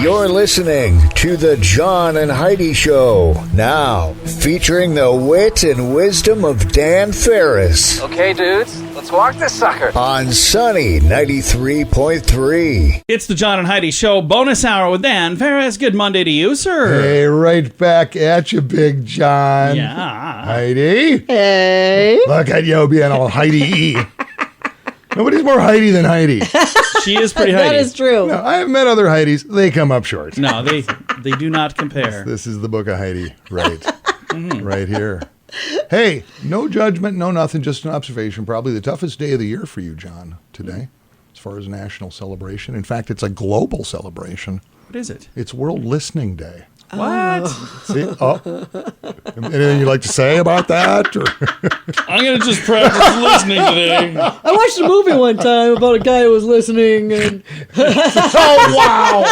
You're listening to the John and Heidi Show, now featuring the wit and wisdom of Dan Ferris. Okay, dudes, let's walk this sucker. On Sunny 93.3. It's the John and Heidi Show, bonus hour with Dan Ferris. Good Monday to you, sir. Hey, right back at you, Big John. Yeah. Heidi. Hey. Look at you being all Heidi. Nobody's more Heidi than Heidi. She is pretty Heidi. That is true. No, I have met other Heidis. They come up short. No, they do not compare. This is the book of Heidi, right? Right here. Hey, no judgment, no nothing, just an observation. Probably the toughest day of the year for you, John, today, as far as national celebration. In fact, it's a global celebration. What is it? It's World Listening Day. What? See? Oh. Anything you'd like to say about that? Or? I'm going to just practice listening today. I watched a movie one time about a guy who was listening and Oh, wow.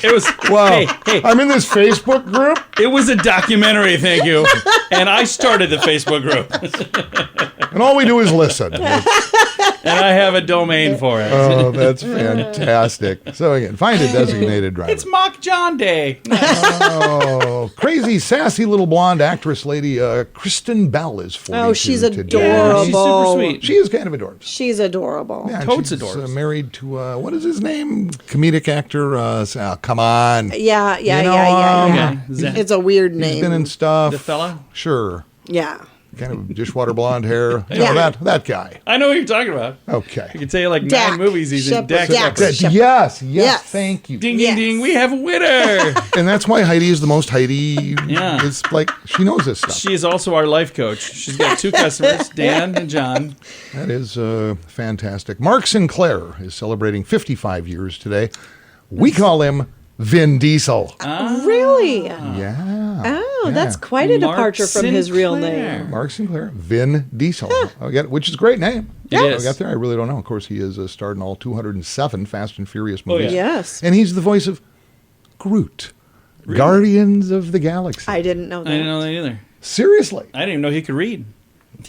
It was, Wow. hey, I'm in this Facebook group. it was a documentary, thank you. And I started the Facebook group. And all we do is listen. And I have a domain for it. Oh, that's fantastic. So again, find a designated driver. It's Mock John Day. Oh, crazy, sassy little blonde actress lady, Kristen Bell is 42 oh, she's today. adorable. She's super sweet. She is kind of adorable. She's adorable. Yeah, and Totes she's adorable. Married to, what is his name? Comedic actor. Come on. Yeah. You know, Okay. It's a weird He's name. been in stuff. The fella? Sure. Yeah. Kind of dishwater blonde hair. You Yeah. know, that guy. I know what you're talking about. Okay. I can tell you like Dak. 9 movies he's in. Shepard. Dak. Dak. Shepard. Yes, Yes. thank you. Ding, ding, Yes. ding. We have a winner. And that's why Heidi is the most Heidi. Yeah. It's like she knows this stuff. She is also our life coach. She's got 2 customers, Dan and John. That is fantastic. Mark Sinclair is celebrating 55 years today. We call him Vin Diesel. Really? Yeah. Oh, Yeah. that's quite a Mark departure from his real Sinclair. name. Mark Sinclair, Vin Diesel. Which is a great name. It is. I got there. I really don't know. Of course, he is starred in all 207 Fast and Furious movies. yeah. Yes. And he's the voice of Groot, Guardians of the Galaxy. I didn't know that. I didn't know that either. Seriously. I didn't even know he could read.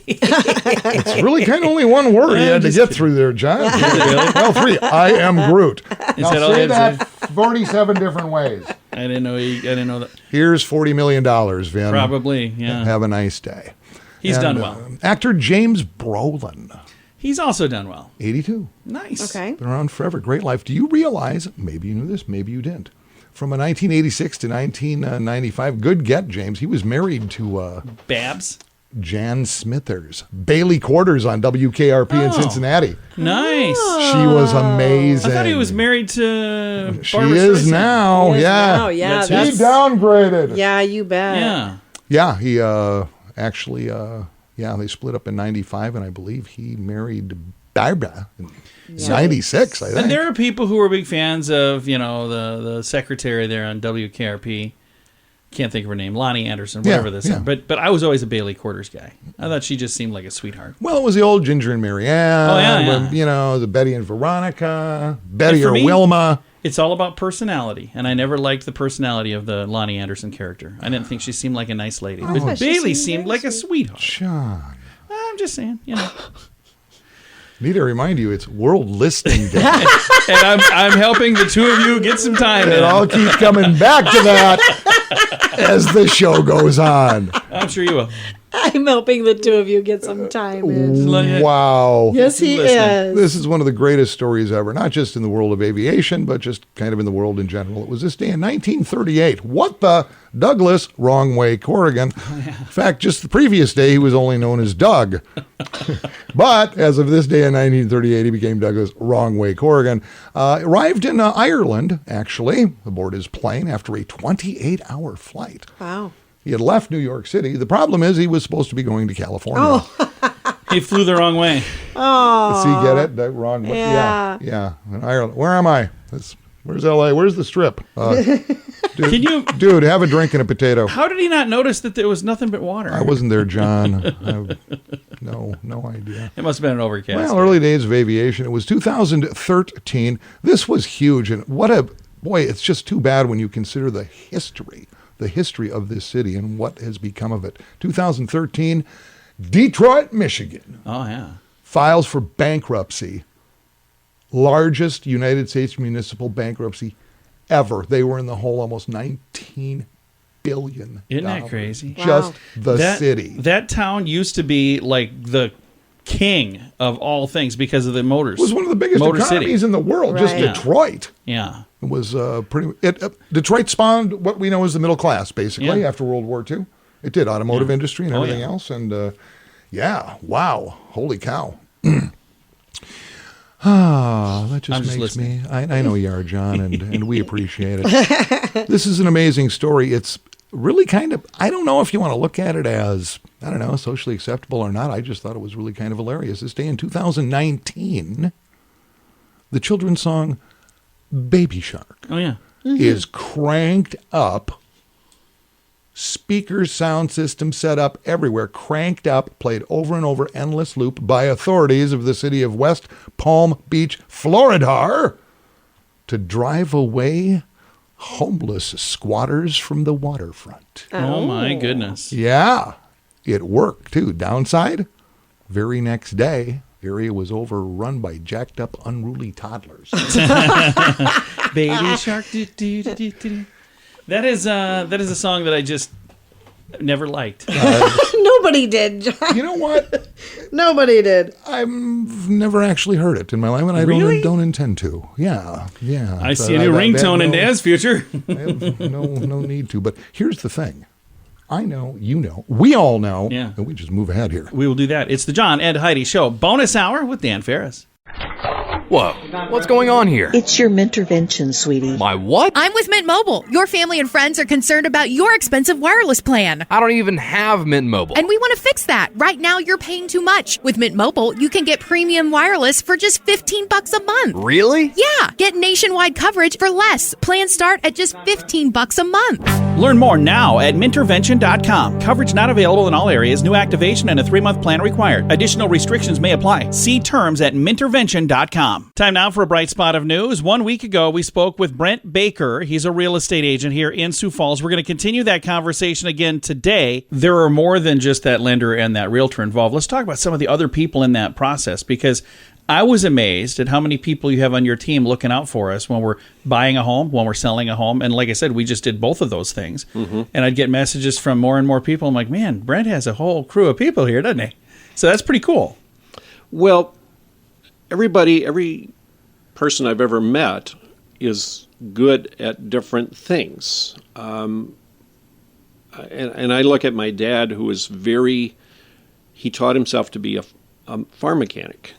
It's really kind of only one word you had to get through there, John. Well, 3. I am Groot. Now that all say you had to that 47 different ways. I didn't know that. Here's $40 million, Vin. Probably, yeah. Have a nice day. He's And, done well. Actor James Brolin, He's also done well. 82. Nice. Okay. Been around forever. Great life. Do you realize, maybe you knew this, maybe you didn't, from 1986 to 1995, good get, James, he was married to Babs. Jan Smithers, Bailey Quarters on WKRP in Oh. Cincinnati. Nice. She was amazing. I thought he was married to She Barbara is Streisand. now, Yes, yeah. now, yeah, That's He who's- downgraded. Yeah, you bet. Yeah. Yeah, he actually, they split up in 95, and I believe he married Barbara in 96, I think. And there are people who are big fans of, the secretary there on WKRP. Can't think of her name. Lonnie Anderson, whatever this is. But I was always a Bailey Quarters guy. I thought she just seemed like a sweetheart. Well, it was the old Ginger and Marianne. Oh, yeah, yeah. When, the Betty and Veronica, Betty And for or me, Wilma. It's all about personality, and I never liked the personality of the Lonnie Anderson character. I didn't think she seemed like a nice lady. But thought she Bailey seemed seemed like a sweetheart. John. I'm just saying, Need to remind you, it's World Listening Day. And I'm helping the 2 of you get some time And in. I'll keep coming back to that as the show goes on. I'm sure you will. I'm helping the 2 of you get some time in. Wow. Yes, he Listening. is. This is one of the greatest stories ever, not just in the world of aviation, but just kind of in the world in general. It was this day in 1938. What the? Douglas, wrong way, Corrigan. In fact, just the previous day, he was only known as Doug. But as of this day in 1938, he became Douglas, wrong way, Corrigan. Arrived in Ireland, actually, aboard his plane after a 28-hour flight. Wow. He had left New York City. The problem is he was supposed to be going to California. He flew the wrong way. Does he get it? The wrong way? Yeah. Yeah. In Ireland. Where am I? Where's L.A.? Where's the Strip? Can you? Dude, have a drink and a potato. How did he not notice that there was nothing but water? I wasn't there, John. No idea. It must have been an overcast. Well, early days of aviation. It was 2013. This was huge. And boy, it's just too bad when you consider the history of this city and what has become of it. 2013, Detroit, Michigan. Oh, yeah. Files for bankruptcy. Largest United States municipal bankruptcy ever. They were in the hole almost $19 billion. Isn't that crazy? Just the city. That town used to be like the king of all things because of the motors. It was one of the biggest economies in the world, just Detroit. Yeah. It was Detroit spawned what we know as the middle class, basically, after World War II. It did, automotive industry and everything else. And, wow, holy cow. That just makes me... I know you are, John, and we appreciate it. This is an amazing story. It's really kind of... I don't know if you want to look at it as, I don't know, socially acceptable or not. I just thought it was really kind of hilarious. This day in 2019, the children's song Baby Shark is cranked up. Speakers, sound system set up everywhere, cranked up, played over and over, endless loop by authorities of the city of West Palm Beach, Florida, to drive away homeless squatters from the waterfront. Oh my goodness. Yeah, it worked too. Downside, very next day, area was overrun by jacked up, unruly toddlers. Baby Shark. That is a song that I just never liked. Nobody did, John. You know what? Nobody did. I've never actually heard it in my life, and I don't intend to. Yeah. I see a new ringtone in Dan's future. I have no need to. But here's the thing. I know, you know, we all know, and we just move ahead here. We will do that. It's the John and Heidi Show. Bonus hour with Dan Ferris. Whoa, what's going on here? It's your Mintervention, sweetie. My what? I'm with Mint Mobile. Your family and friends are concerned about your expensive wireless plan. I don't even have Mint Mobile. And we want to fix that. Right now, you're paying too much. With Mint Mobile, you can get premium wireless for just $15 a month. Really? Yeah. Get nationwide coverage for less. Plans start at just $15 a month. Learn more now at Mintervention.com. Coverage not available in all areas. New activation and a 3-month plan required. Additional restrictions may apply. See terms at Mintervention.com. Time now for a bright spot of news. 1 week ago, we spoke with Brent Baker. He's a real estate agent here in Sioux Falls. We're going to continue that conversation again today. There are more than just that lender and that realtor involved. Let's talk about some of the other people in that process, because I was amazed at how many people you have on your team looking out for us when we're buying a home, when we're selling a home. And like I said, we just did both of those things. Mm-hmm. And I'd get messages from more and more people. I'm like, man, Brent has a whole crew of people here, doesn't he? So that's pretty cool. Well, every person I've ever met is good at different things. And I look at my dad, who is he taught himself to be a farm mechanic.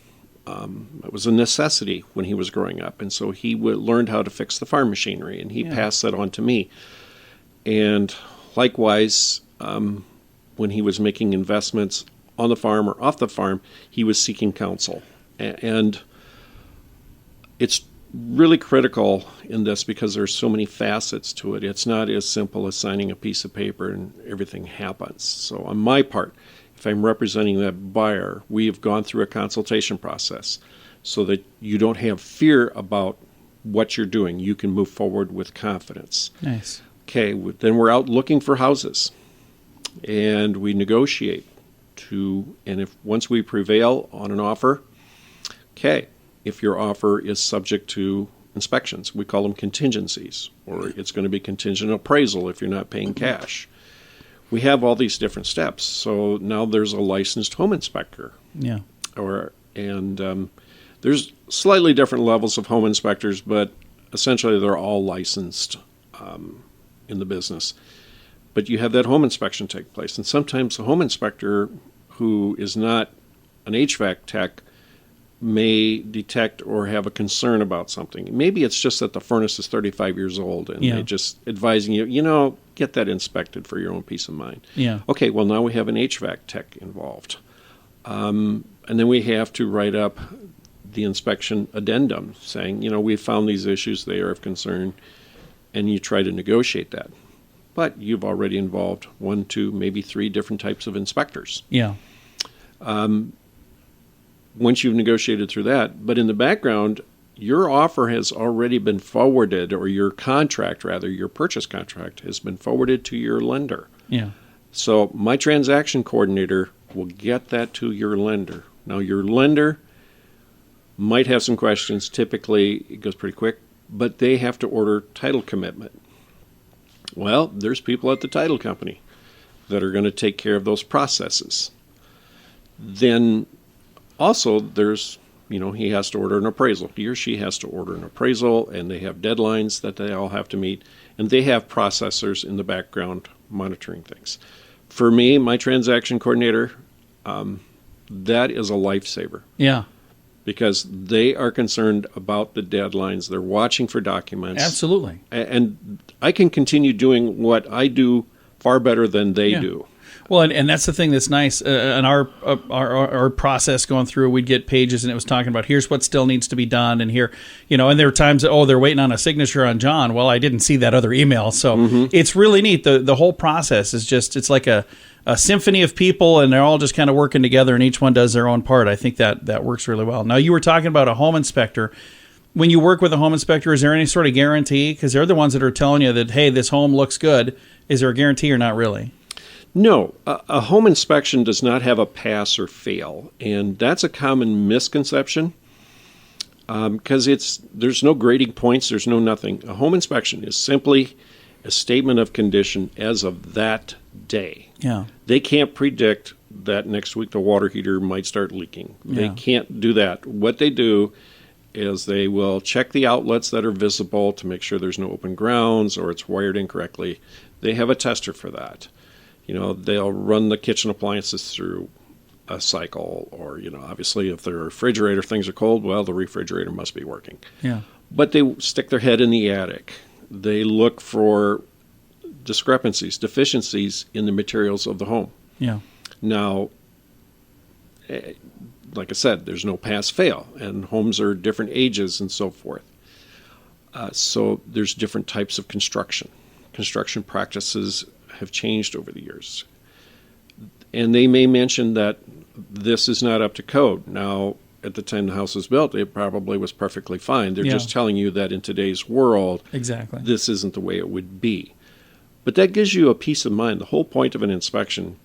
It was a necessity when he was growing up. And so he learned how to fix the farm machinery, and he passed that on to me. And likewise, when he was making investments on the farm or off the farm, he was seeking counsel. And it's really critical in this because there's so many facets to it. It's not as simple as signing a piece of paper and everything happens. So on my part, if I'm representing that buyer, we have gone through a consultation process so that you don't have fear about what you're doing. You can move forward with confidence. Nice. Okay, then we're out looking for houses, and we negotiate and if once we prevail on an offer, okay, if your offer is subject to inspections, we call them contingencies, or it's going to be contingent appraisal if you're not paying cash. We have all these different steps. So now there's a licensed home inspector. Yeah. There's slightly different levels of home inspectors, but essentially they're all licensed in the business. But you have that home inspection take place. And sometimes the home inspector, who is not an HVAC tech, may detect or have a concern about something. Maybe it's just that the furnace is 35 years old, and they're just advising you, get that inspected for your own peace of mind. Yeah. Okay, well, now we have an HVAC tech involved. And then we have to write up the inspection addendum saying, we found these issues, they are of concern, and you try to negotiate that. But you've already involved 1, 2, maybe 3 different types of inspectors. Yeah. Once you've negotiated through that, but in the background, your offer has already been forwarded, or your contract, rather, your purchase contract has been forwarded to your lender. Yeah. So my transaction coordinator will get that to your lender. Now, your lender might have some questions. Typically, it goes pretty quick. but they have to order title commitment. Well, there's people at the title company that are going to take care of those processes. Then also there's, he has to order an appraisal. He or she has to order an appraisal, and they have deadlines that they all have to meet, and they have processors in the background monitoring things. For me, my transaction coordinator, that is a lifesaver. Yeah. Because they are concerned about the deadlines. They're watching for documents. Absolutely. And I can continue doing what I do far better than they do. Well, and that's the thing that's nice. In our process going through, we'd get pages, and it was talking about here's what still needs to be done, and here, and there were times that, they're waiting on a signature on John. Well, I didn't see that other email, so it's really neat. The whole process is just, it's like a symphony of people, and they're all just kind of working together, and each one does their own part. I think that works really well. Now, you were talking about a home inspector. When you work with a home inspector, is there any sort of guarantee? Because they're the ones that are telling you that, hey, this home looks good. Is there a guarantee or not really? No, a home inspection does not have a pass or fail, and that's a common misconception because there's no grading points, there's no nothing. A home inspection is simply a statement of condition as of that day. Yeah. They can't predict that next week the water heater might start leaking. They can't do that. What they do is they will check the outlets that are visible to make sure there's no open grounds or it's wired incorrectly. They have a tester for that. They'll run the kitchen appliances through a cycle, or, obviously if their refrigerator, things are cold, well, the refrigerator must be working. Yeah. But they stick their head in the attic. They look for discrepancies, deficiencies in the materials of the home. Yeah. Now, like I said, there's no pass-fail, and homes are different ages and so forth. So there's different types of construction. Construction practices have changed over the years. And they may mention that this is not up to code. Now, at the time the house was built, it probably was perfectly fine. They're just telling you that in today's world, exactly, this isn't the way it would be. But that gives you a peace of mind. The whole point of an inspection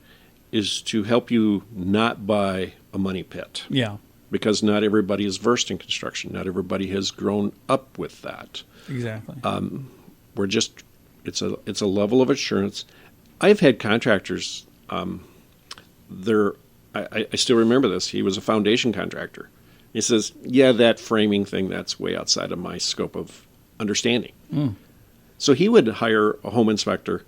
is to help you not buy a money pit. Yeah. Because not everybody is versed in construction. Not everybody has grown up with that. Exactly. It's a level of assurance. I've had contractors, I still remember this. He was a foundation contractor. He says, that framing thing, that's way outside of my scope of understanding. So he would hire a home inspector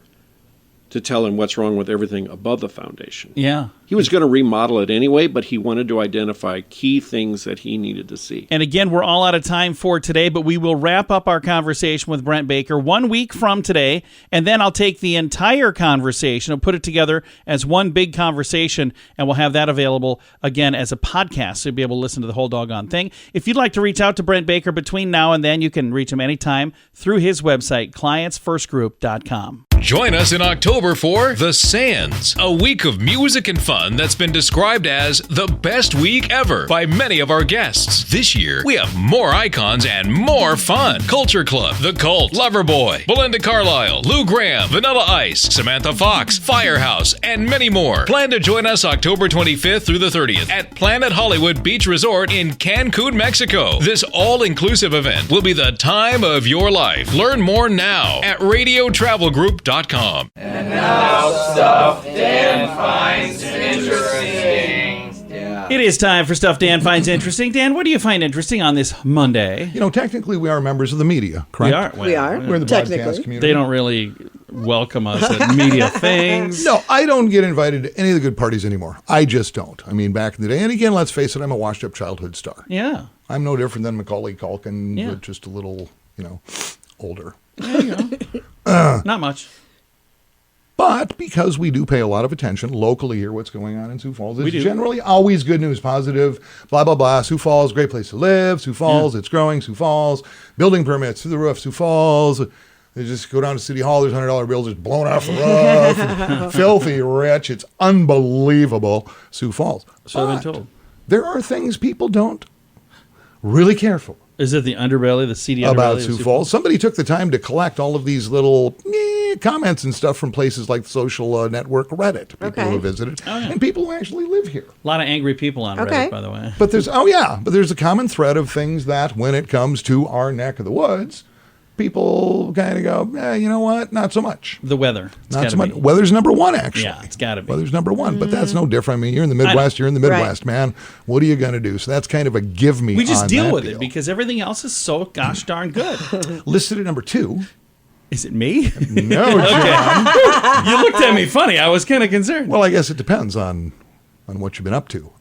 to tell him what's wrong with everything above the foundation. Yeah. He was going to remodel it anyway, but he wanted to identify key things that he needed to see. And again, we're all out of time for today, but we will wrap up our conversation with Brent Baker 1 week from today, and then I'll take the entire conversation and put it together as one big conversation, and we'll have that available again as a podcast, so you'll be able to listen to the whole doggone thing. If you'd like to reach out to Brent Baker between now and then, you can reach him anytime through his website, clientsfirstgroup.com. Join us in October for The Sands, a week of music and fun that's been described as the best week ever by many of our guests. This year, we have more icons and more fun. Culture Club, The Cult, Loverboy, Belinda Carlisle, Lou Graham, Vanilla Ice, Samantha Fox, Firehouse, and many more. Plan to join us October 25th through the 30th at Planet Hollywood Beach Resort in Cancun, Mexico. This all-inclusive event will be the time of your life. Learn more now at radiotravelgroup.com. And now stuff Dan finds interesting. It is time for Stuff Dan Finds Interesting. Dan, what do you find interesting on this Monday? Technically we are members of the media, correct? We are. We're in the broadcast community. They don't really welcome us at media things. No, I don't get invited to any of the good parties anymore. I just don't. I mean, back in the day, and again, let's face it, I'm a washed-up childhood star. Yeah. I'm no different than Macaulay Culkin, but just a little, older. There you go. Not much. But because we do pay a lot of attention locally here, what's going on in Sioux Falls, it's generally always good news, positive, blah, blah, blah. Sioux Falls, great place to live. Sioux Falls, it's growing. Sioux Falls, building permits through the roof. Sioux Falls, they just go down to City Hall, there's $100 bills just blown off the roof. Filthy rich. It's unbelievable, Sioux Falls. So I've been told. There are things people don't really care for. Is it the underbelly, the seedy underbelly? About Sioux Falls. Somebody took the time to collect all of these little comments and stuff from places like the social network Reddit, people who have visited, and people who actually live here. A lot of angry people on Reddit, by the way. But there's a common thread of things that when it comes to our neck of the woods, people kind of go, you know what? Not so much. The weather. Not so much. Weather's number one, actually. Yeah, it's got to be. Weather's number one, but that's no different. I mean, you're in the Midwest. You're in the Midwest, man. What are you going to do? So that's kind of a give me. We just on deal that with deal. it because everything else is so gosh darn good. Listed at number 2. Is it me? No, John. You looked at me funny. I was kind of concerned. Well, I guess it depends on what you've been up to.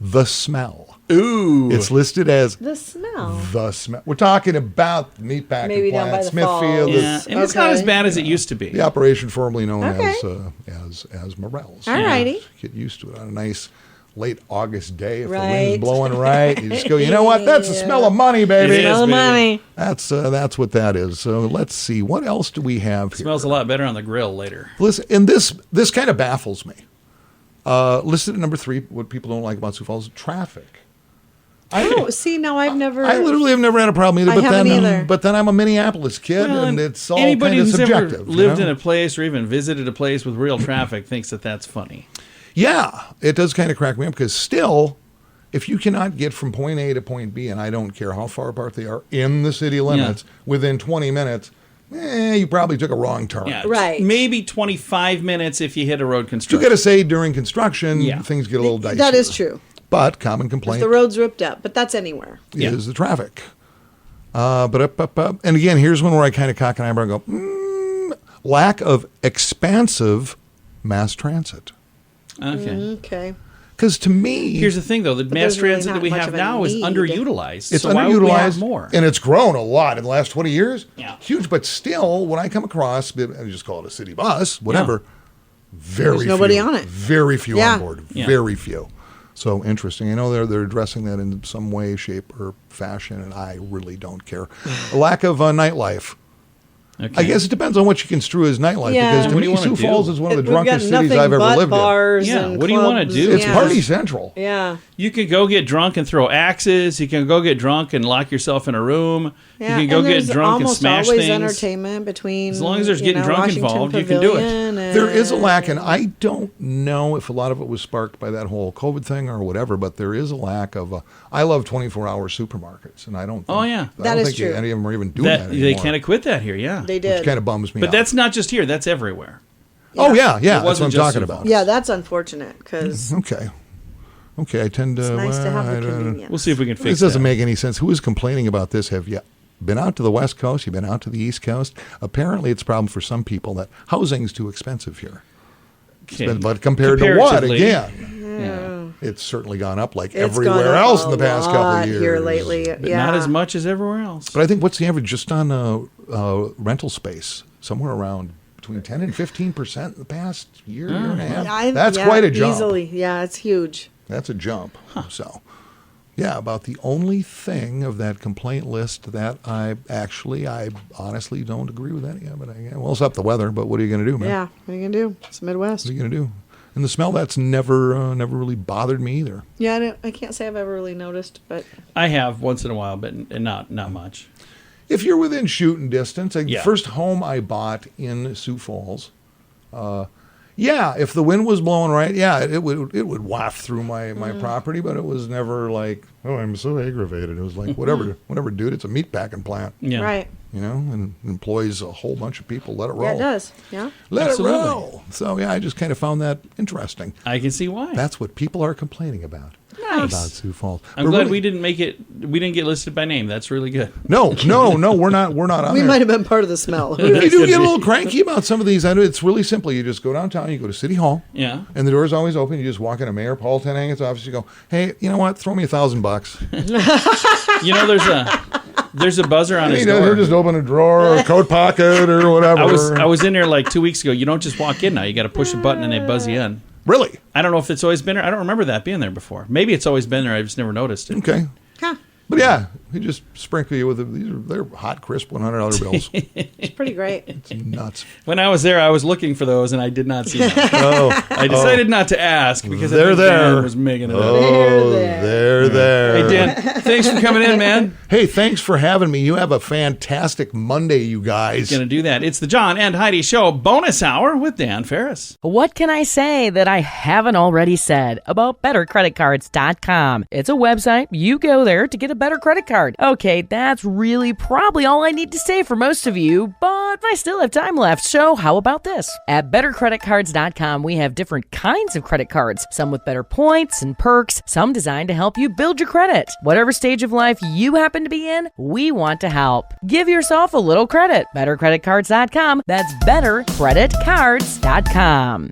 The smell. Ooh. It's listed as The smell. the smell. We're talking about the meatpacking Maybe down plant, by the Smithfield. falls. Yeah, and it's not as bad as it used to be. The operation formerly known Okay. as Morels. All righty. Get used to it on a nice late August day. If the Right. wind's blowing right, you just go, you know what? That's the smell of money, baby. It is, Smell of baby. money. That's what that is. So let's see. What else do we have here? Smells a lot better on the grill later. Listen, and this kind of baffles me. Listed at number 3, what people don't like about Sioux Falls, traffic. Oh, see, now I've never. I literally have never had a problem either. I But haven't then, either. but then I'm a Minneapolis kid, Well, and it's all anybody kind of who's subjective. ever lived you know? in a place or even visited a place with real traffic thinks that that's funny. Yeah, it does kind of crack me up because still, if you cannot get from point A to point B, and I don't care how far apart they are in the city limits, within 20 minutes, you probably took a wrong turn. Yeah, Right. Maybe 25 minutes if you hit a road You construction. got to say during construction, Yeah. things get a little dicey. That is true. But common 'Cause complaint the road's ripped up, but that's anywhere. is the traffic. And again, here's one where I kind of cock an eyebrow and go, lack of expansive mass transit. Okay. Okay. Because to me, Here's the thing, though. The mass there's really transit that not we much have of a now is need. underutilized. it's so why would we have underutilized, more? and it's grown a lot in the last 20 years. Yeah. Huge, but still, when I come across, I just call it a city bus, whatever, very There's nobody few, on it. Very few Yeah. on board. Yeah. Very few. So interesting. I know they're addressing that in some way, shape, or fashion, and I really don't care. A lack of nightlife. Okay. I guess it depends on what you construe as nightlife. Yeah. Because to What do you me, wanna Sioux do? Falls is one of the We've got drunkest cities nothing I've ever but lived bars Yeah, and what do you wanna clubs. do? in. It's Yeah. party central. Yeah. You can go get drunk and throw axes. You can go get drunk and lock yourself in a room. Yeah, You can go and get there's drunk and almost smash always things. entertainment between. As long as there's you getting know, drunk Washington involved, you can do it. Pavilion There is a lack, and and- I don't know if a lot of it was sparked by that whole COVID thing or whatever, but there is a lack of. I love 24-hour supermarkets, and I don't. Think, Oh, yeah. I That don't is think true. any of them are even doing that anymore. They kind of quit that here, yeah. They did. Which kind of bums me But out. that's not just here. That's everywhere. Oh yeah, that's what wasn't I'm just talking Sioux about. Falls. Yeah, that's unfortunate because Okay, I tend to. it's nice to have I the don't- convenience. We'll see if we can This fix doesn't that. make any sense. Who is complaining about this? Have you been out to the West Coast? You've been out to the East Coast? Apparently, it's a problem for some people that housing's too expensive here. Okay. But compared to what Comparatively, again? Yeah. It's certainly gone up like It's everywhere gone up else a in the past couple lot of years. here lately. But yeah. not as much as everywhere else. But I think what's the average just on rental space? Somewhere around between 10 and 15% in the past year and a half. That's yeah, quite a jump. Easily, yeah, it's huge. That's a jump. So, yeah, about the only thing of that complaint list that I honestly don't agree with any of it. Well, it's up the weather, but what are you going to do, man? Yeah, what are you gonna do? It's the Midwest. What are you going to do? And the smell, that's never really bothered me either. Yeah, I can't say I've ever really noticed, but I have once in a while, but not much. If you're within shooting distance, the Yeah. first home I bought in Sioux Falls, if the wind was blowing right, it would waft through my property, but it was never like, oh, I'm so aggravated. It was like, whatever, dude, it's a meatpacking plant, Yeah. right. and employs a whole bunch of people. Let it roll. Yeah, it does. Yeah. Let Absolutely. it roll. So, I just kind of found that interesting. I can see why. That's what people are complaining about. Nice. About Sioux Falls. I'm But glad really- we didn't get listed by name. That's really good. No, we're not on We there. might have been part of the smell. If you do get a little cranky about some of these, I know it's really simple. You just go downtown, you go to City Hall, Yeah. and the door's always open. You just walk into Mayor Paul Tenanget's office. You go, hey, you know what? Throw me $1,000. You know, there's a buzzer on his He'll door. just open a drawer or a coat pocket or whatever. I was in there like 2 weeks ago. You don't just walk in now. You got to push a button and they buzz you in. Really? I don't know if it's always been there. I don't remember that being there before. Maybe it's always been there. I've just never noticed it. Okay. Huh. But yeah, you just sprinkle you with they're hot, crisp $100 bills. It's pretty great. It's nuts. When I was there, I was looking for those and I did not see them. Oh, I decided not to ask because They're I think there. Dan was making it up. they're there. Hey, Dan, thanks for coming in, man. Hey, thanks for having me. You have a fantastic Monday, you guys. Gonna do that. It's the John and Heidi Show bonus hour with Dan Ferris. What can I say that I haven't already said about BetterCreditCards.com? It's a website. You go there to get a better credit card. card. Okay, that's really probably all I need to say for most of you, but I still have time left, so how about this? At bettercreditcards.com, we have different kinds of credit cards, some with better points and perks, some designed to help you build your credit. Whatever stage of life you happen to be in, we want to help. Give yourself a little credit. Bettercreditcards.com. That's bettercreditcards.com.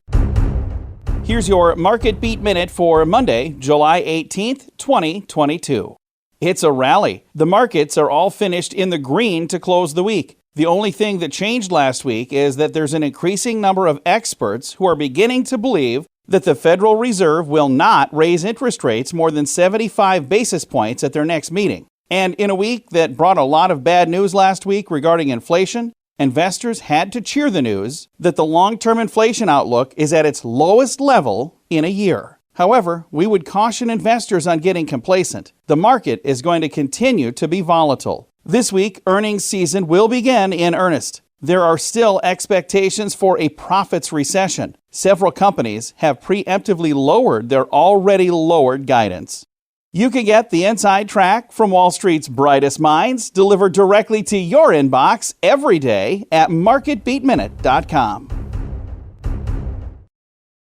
Here's your Market Beat Minute for Monday, July 18th, 2022. It's a rally. The markets are all finished in the green to close the week. The only thing that changed last week is that there's an increasing number of experts who are beginning to believe that the Federal Reserve will not raise interest rates more than 75 basis points at their next meeting. And in a week that brought a lot of bad news last week regarding inflation, investors had to cheer the news that the long-term inflation outlook is at its lowest level in a year. However, we would caution investors on getting complacent. The market is going to continue to be volatile. This week, earnings season will begin in earnest. There are still expectations for a profits recession. Several companies have preemptively lowered their already lowered guidance. You can get the inside track from Wall Street's brightest minds delivered directly to your inbox every day at marketbeatminute.com.